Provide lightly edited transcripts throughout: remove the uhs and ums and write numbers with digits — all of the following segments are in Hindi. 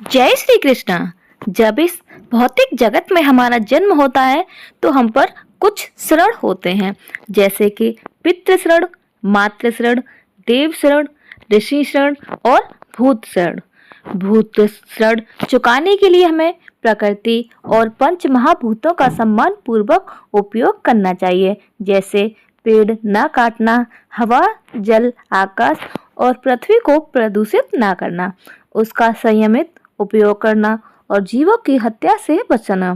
जय श्री कृष्णा। जब इस भौतिक जगत में हमारा जन्म होता है तो हम पर कुछ शरण होते हैं, जैसे कि पितृ शरण, मातृ शरण, देव शरण, ऋषि शरण और भूत शरण। भूत शरण चुकाने के लिए हमें प्रकृति और पंच महाभूतों का सम्मान पूर्वक उपयोग करना चाहिए, जैसे पेड़ न काटना, हवा, जल, आकाश और पृथ्वी को प्रदूषित न करना, उसका संयमित उपयोग करना और जीवों की हत्या से बचना।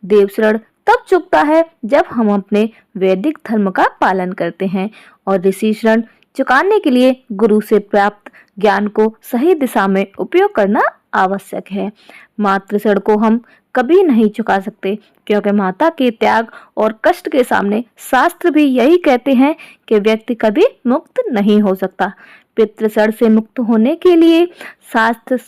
देव शरण तब चुकता है जब हम अपने वैदिक धर्म का पालन करते हैं, और ऋषि शरण चुकाने के लिए गुरु से प्राप्त ज्ञान को सही दिशा में उपयोग करना आवश्यक है। मातृ शरण को हम कभी नहीं चुका सकते, क्योंकि माता के त्याग और कष्ट के सामने शास्त्र भी यही कहते हैं कि व्यक्ति कभी मुक्त नहीं हो सकता। पितृ शरण से मुक्त होने के लिए शास्त्र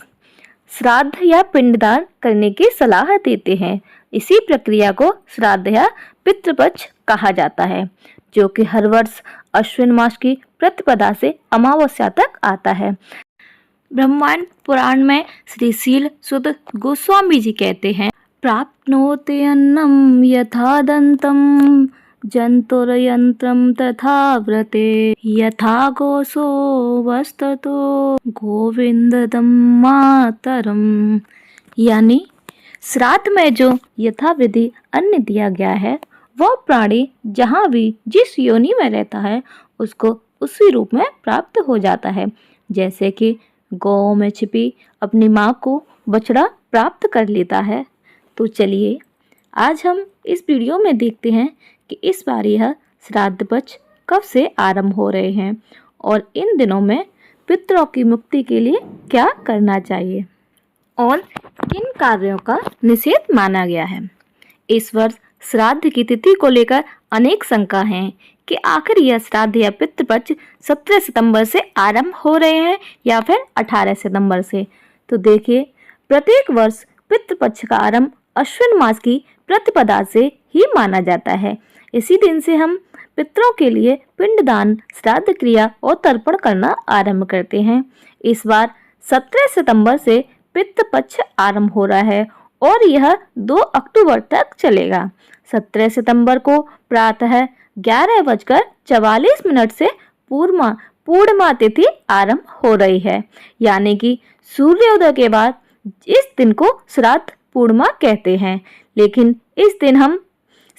श्राद्ध या पिंडदान करने की सलाह देते हैं। इसी प्रक्रिया को श्राद्ध या पितृपक्ष कहा जाता है, जो कि हर वर्ष अश्विन मास की प्रतिपदा से अमावस्या तक आता है। ब्रह्मांड पुराण में श्री शील सुत गोस्वामी जी कहते हैं, प्राप्नोति अन्नम यथा दंतम जंतुर्यंत्रम तथा व्रते यथा गोसो वस्ततो गोविंददम मातरम। यानी श्राद्ध में जो यथाविधि अन्न दिया गया है, वह प्राणी जहाँ भी जिस योनि में रहता है उसको उसी रूप में प्राप्त हो जाता है। जैसे कि गौ में छिपी अपनी माँ को बछड़ा प्राप्त कर लेता है। तो चलिए आज हम इस वीडियो में देखते हैं कि इस बार यह श्राद्ध पक्ष कब से आरंभ हो रहे हैं और इन दिनों में पितरों की मुक्ति के लिए क्या करना चाहिए और किन कार्यों का निषेध माना गया है। इस वर्ष श्राद्ध की तिथि को लेकर अनेक शंका हैं कि आखिर यह श्राद्ध या पितृपक्ष 17 सितंबर से आरंभ हो रहे हैं या फिर 18 सितंबर से। तो देखिए, प्रत्येक वर्ष पितृपक्ष का आरंभ अश्विन मास की प्रतिपदा से ही माना जाता है। इसी दिन से हम पितरों के लिए पिंडदान, श्राद्ध क्रिया और तर्पण करना आरंभ करते हैं। इस बार 17 सितंबर से पितृपक्ष आरंभ हो रहा है और यह 2 अक्टूबर तक चलेगा। 17 सितंबर को प्रातः 11:44 से पूर्णिमा तिथि आरंभ हो रही है, यानी कि सूर्योदय के बाद इस दिन को श्राद्ध पूर्णिमा कहते हैं। लेकिन इस दिन हम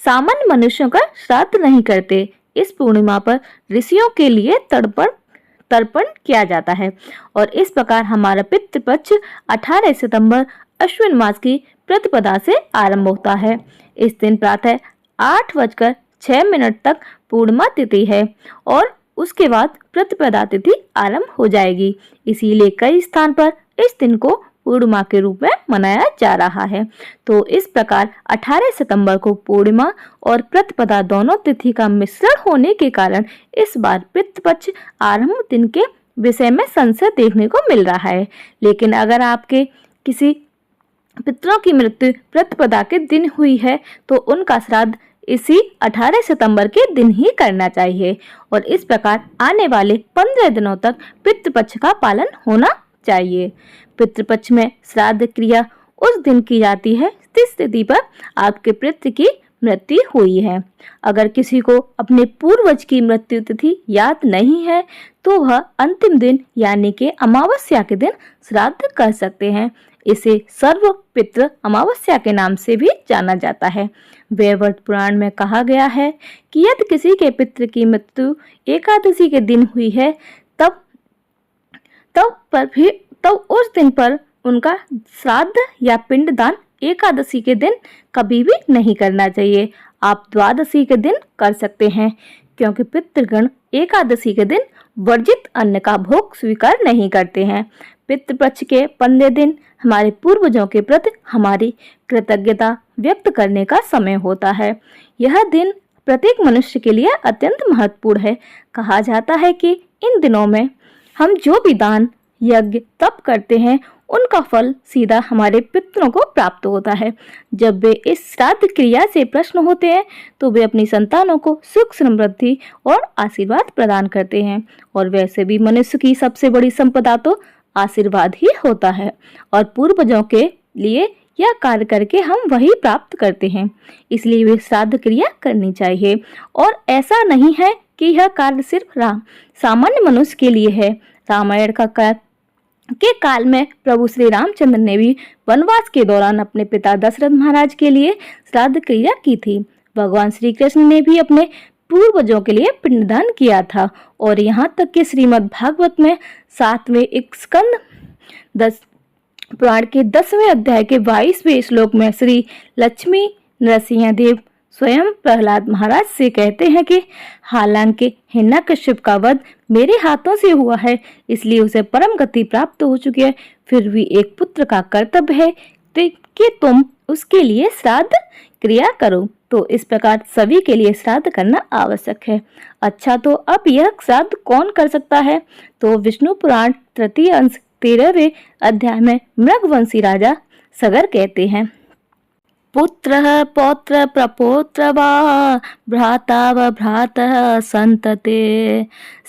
सामान्य मनुष्यों का श्राद्ध नहीं करते। इस पूर्णिमा पर ऋषियों के लिए तर्पण किया जाता है और इस प्रकार हमारा पितृपक्ष 18 सितंबर अश्विन मास की प्रतिपदा से आरंभ होता है। इस दिन प्रातः 8:06 तक पूर्णिमा तिथि है और उसके बाद प्रतिपदा तिथि आरंभ हो जाएगी। इसीलिए कई स्थान पर इस दिन को पूर्णिमा के रूप में मनाया जा रहा है। तो इस प्रकार 18 सितंबर को पूर्णिमा और प्रतिपदा दोनों तिथि का मिश्रण होने के कारण इस बार पितृपक्ष आरंभ दिन के विषय में संशय देखने को मिल रहा है। लेकिन अगर आपके किसी पितरों की मृत्यु प्रतिपदा के दिन हुई है तो उनका श्राद्ध इसी 18 सितंबर के दिन ही करना चाहिए और इस प्रकार आने वाले 15 दिनों तक पितृपक्ष का पालन होना चाहिए। पितृपक्ष में श्राद्ध क्रिया उस दिन की जाती है जिस तिथि पर आपके पितृ की मृत्यु हुई है। अगर किसी को अपने पूर्वज की मृत्यु तिथि याद नहीं है तो वह अंतिम दिन यानी कि अमावस्या के दिन श्राद्ध कर सकते हैं। इसे सर्व पितृ अमावस्या के नाम से भी जाना जाता है। वैवर्त पुराण में कहा गया है कि यदि किसी के पितृ की मृत्यु एकादशी के दिन हुई है तब उस दिन पर उनका श्राद्ध या पिंडदान एकादशी के दिन कभी भी नहीं करना चाहिए। आप द्वादशी के दिन कर सकते हैं, क्योंकि पितृगण एकादशी के दिन वर्जित अन्न का भोग स्वीकार नहीं करते हैं। पितृपक्ष के 15 दिन हमारे पूर्वजों के प्रति हमारी कृतज्ञता व्यक्त करने का समय होता है। यह दिन प्रत्येक मनुष्य के लिए अत्यंत महत्वपूर्ण है। कहा जाता है कि इन दिनों में हम जो भी दान, यज्ञ, तप करते हैं उनका फल सीधा हमारे पितरों को प्राप्त होता है। जब वे इस श्राद्ध क्रिया से प्रसन्न होते हैं तो वे अपनी संतानों को सुख, समृद्धि और आशीर्वाद प्रदान करते हैं। और वैसे भी मनुष्य की सबसे बड़ी संपदा तो आशीर्वाद ही होता है और पूर्वजों के लिए यह कार्य करके हम वही प्राप्त करते हैं। इसलिए वे श्राद्ध क्रिया करनी चाहिए। और ऐसा नहीं है कि यह कार्य सिर्फ सामान्य मनुष्य के लिए है। रामायण के काल में प्रभु श्री रामचंद्र ने भी वनवास के दौरान अपने पिता दशरथ महाराज के लिए श्राद्ध क्रिया की थी। भगवान श्री कृष्ण ने भी अपने पूर्वजों के लिए पिंडदान किया था। और यहाँ तक कि श्रीमद् भागवत में 7वें एक स्कंद 10 पुराण के 10वें अध्याय के 22वें श्लोक में श्री लक्ष्मी नरसिंह देव स्वयं प्रहलाद महाराज से कहते हैं कि हालांकि हिरण्यकश्यप का वध मेरे हाथों से हुआ है, इसलिए उसे परम गति प्राप्त हो चुकी है, फिर भी एक पुत्र का कर्तव्य है कि तुम उसके लिए श्राद्ध क्रिया करो। तो इस प्रकार सभी के लिए श्राद्ध करना आवश्यक है। अच्छा, तो अब यह श्राद्ध कौन कर सकता है? तो विष्णु पुराण तृतीय अंश 13वें अध्याय में मृगवंशी राजा सगर कहते हैं, पुत्र पौत्र प्रपौत्र वा भ्राता व भ्रातः संतते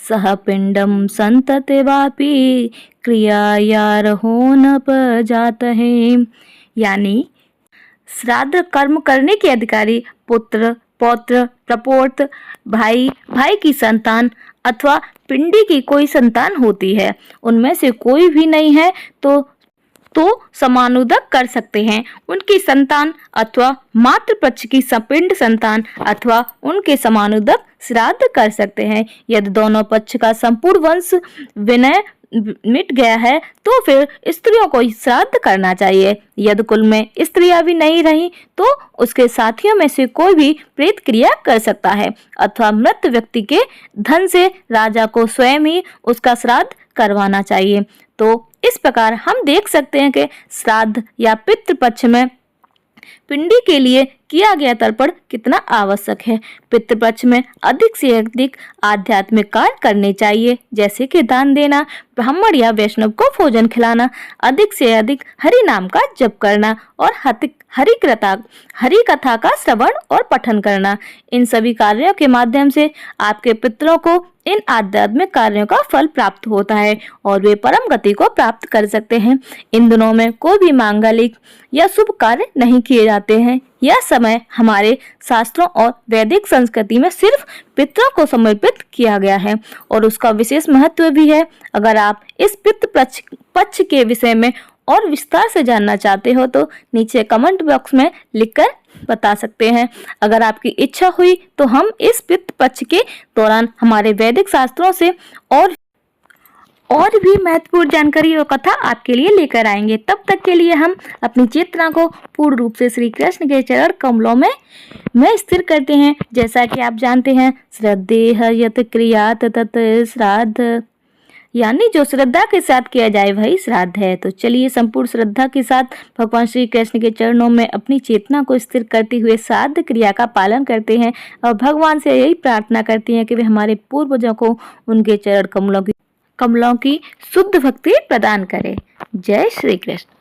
सह पिंडम संतते वापि क्रियायारहो न जातहे। यानी श्राद्ध कर्म करने के अधिकारी पुत्र पौत्र प्रपौत्र भाई भाई की संतान अथवा पिंडी की कोई संतान होती है, उनमें से कोई भी नहीं है तो समानुदक कर सकते हैं। उनकी संतान अथवा मातृ पक्ष की सपिंड संतान अथवा उनके समानुदक श्राद्ध कर सकते हैं। यदि दोनों पक्ष का संपूर्ण वंश विनय मिट गया है तो फिर स्त्रियों को श्राद्ध करना चाहिए। यदि कुल में स्त्रियां भी नहीं रही तो उसके साथियों में से कोई भी प्रेत क्रिया कर सकता है अथवा मृत व्यक्ति के धन से राजा को स्वयं ही उसका श्राद्ध करवाना चाहिए। तो इस प्रकार हम देख सकते हैं कि श्राद्ध या पितृपक्ष में पिंडी के लिए किया गया तर्पण कितना आवश्यक है। पितृपक्ष में अधिक से अधिक आध्यात्मिक कार्य करने चाहिए, जैसे कि दान देना, ब्राह्मण या वैष्णव को भोजन खिलाना, अधिक से अधिक हरि नाम का जप करना और हरि कथा का श्रवण और पठन करना। इन सभी कार्यों के माध्यम से आपके पितरों को इन आध्यात्मिक कार्यों का फल प्राप्त होता है और वे परम गति को प्राप्त कर सकते हैं। इन दिनों में कोई भी मांगलिक या शुभ कार्य नहीं किए जाते हैं। यह समय हमारे शास्त्रों और वैदिक संस्कृति में सिर्फ पितरों को समर्पित किया गया है और उसका विशेष महत्व भी है। अगर आप इस पितृ पक्ष के विषय में और विस्तार से जानना चाहते हो तो नीचे कमेंट बॉक्स में लिखकर बता सकते हैं। अगर आपकी इच्छा हुई तो हम इस पितृ पक्ष के दौरान हमारे वैदिक शास्त्रों से और भी महत्वपूर्ण जानकारी और कथा आपके लिए लेकर आएंगे। तब तक के लिए हम अपनी चेतना को पूर्ण रूप से श्री कृष्ण के चरण कमलों में स्थिर करते हैं। जैसा कि आप जानते हैं, श्रद्धेह यत क्रियात तत् श्राद्ध, यानी जो श्रद्धा के साथ किया जाए वही श्राद्ध है। तो चलिए संपूर्ण श्रद्धा के साथ भगवान श्री कृष्ण के चरणों में अपनी चेतना को स्थिर करते हुए श्राद्ध क्रिया का पालन करते हैं और भगवान से यही प्रार्थना करते हैं कि वे हमारे पूर्वजों को उनके चरण कमलों की शुद्ध भक्ति प्रदान करें। जय श्री कृष्ण।